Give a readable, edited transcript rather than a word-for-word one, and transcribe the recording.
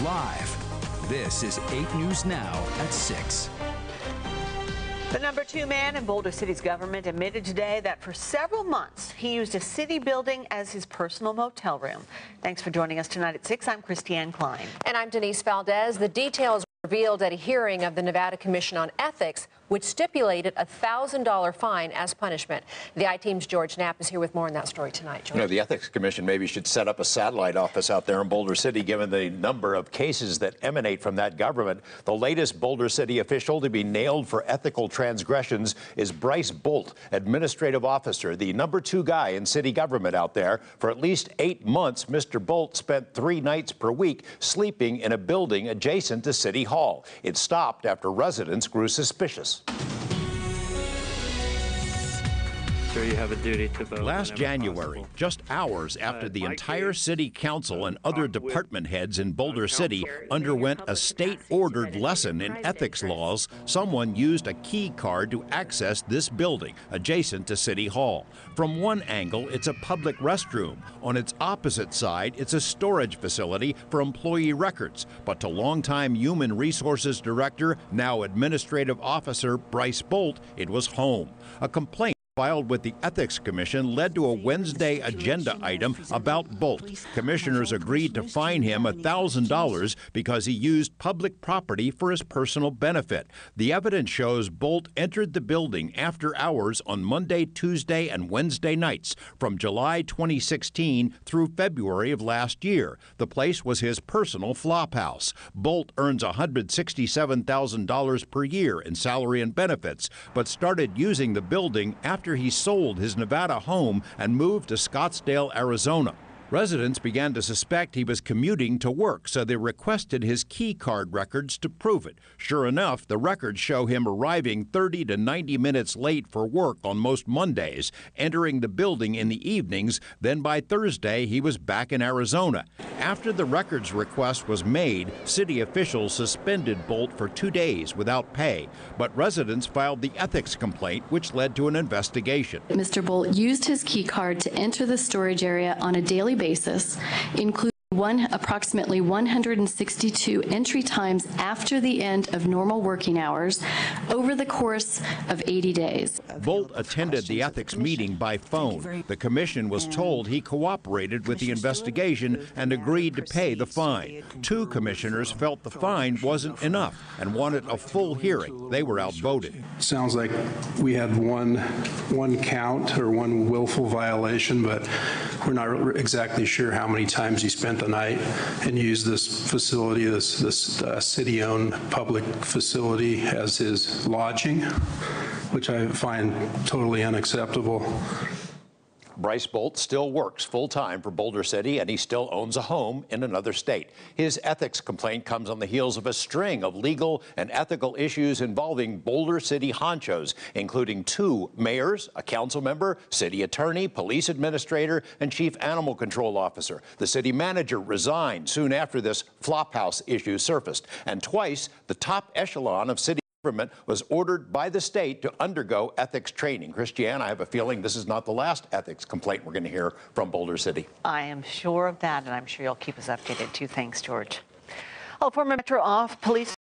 Live. This is 8 News Now at 6. The #2 man in Boulder City's government admitted today that for several months he used a city building as his personal motel room. Thanks for joining us tonight at 6. I'm Christiane Klein. And I'm Denise Valdez. The details revealed at a hearing of the Nevada Commission on Ethics, which stipulated a $1,000 fine as punishment. The I-Team's George Knapp is here with more on that story tonight. George. You know, the Ethics Commission maybe should set up a satellite office out there in Boulder City, given the number of cases that emanate from that government. The latest Boulder City official to be nailed for ethical transgressions is Bryce Boldt, administrative officer, the #2 guy in city government out there. For at least 8 months, Mr. Boldt spent 3 nights per week sleeping in a building adjacent to City Hall. It stopped after residents grew suspicious. Sure, you have a duty to vote. Last January, just hours after the entire city council and other department heads in Boulder City underwent a state-ordered lesson in ethics laws, someone used a key card to access this building adjacent to City Hall. From one angle, it's a public restroom. On its opposite side, it's a storage facility for employee records. But to longtime Human Resources Director, now Administrative Officer Bryce Boldt, it was home. A complaint filed with the Ethics Commission led to a Wednesday agenda item about Boldt. Commissioners agreed to fine him $1,000 because he used public property for his personal benefit. The evidence shows Boldt entered the building after hours on Monday, Tuesday, and Wednesday nights from July 2016 through February of last year. The place was his personal flophouse. Boldt earns $167,000 per year in salary and benefits, but started using the building after he sold his Nevada home and moved to Scottsdale, Arizona. Residents began to suspect he was commuting to work, so they requested his key card records to prove it. Sure enough, the records show him arriving 30 to 90 minutes late for work on most Mondays, entering the building in the evenings. Then by Thursday, he was back in Arizona. After the records request was made, city officials suspended Boldt for 2 days without pay. But residents filed the ethics complaint, which led to an investigation. Mr. Boldt used his key card to enter the storage area on a daily basis, including approximately 162 entry times after the end of normal working hours over the course of 80 days. Boldt attended the ethics meeting by phone. The commission was told he cooperated with the investigation and agreed to pay the fine. 2 commissioners felt the fine wasn't enough and wanted a full hearing. They were outvoted. Sounds like we had one count or one willful violation, but we're not exactly sure how many times he spent the night and used this facility, this city-owned public facility, as his lodging, which I find totally unacceptable. Bryce Boldt still works full-time for Boulder City, and he still owns a home in another state. His ethics complaint comes on the heels of a string of legal and ethical issues involving Boulder City honchos, including 2 mayors, a council member, city attorney, police administrator, and chief animal control officer. The city manager resigned soon after this flophouse issue surfaced, and twice the top echelon of city government was ordered by the state to undergo ethics training. Christiane, I have a feeling this is not the last ethics complaint we're going to hear from Boulder City. I am sure of that, and I'm sure you'll keep us updated too. Thanks, George. Oh, former Metro police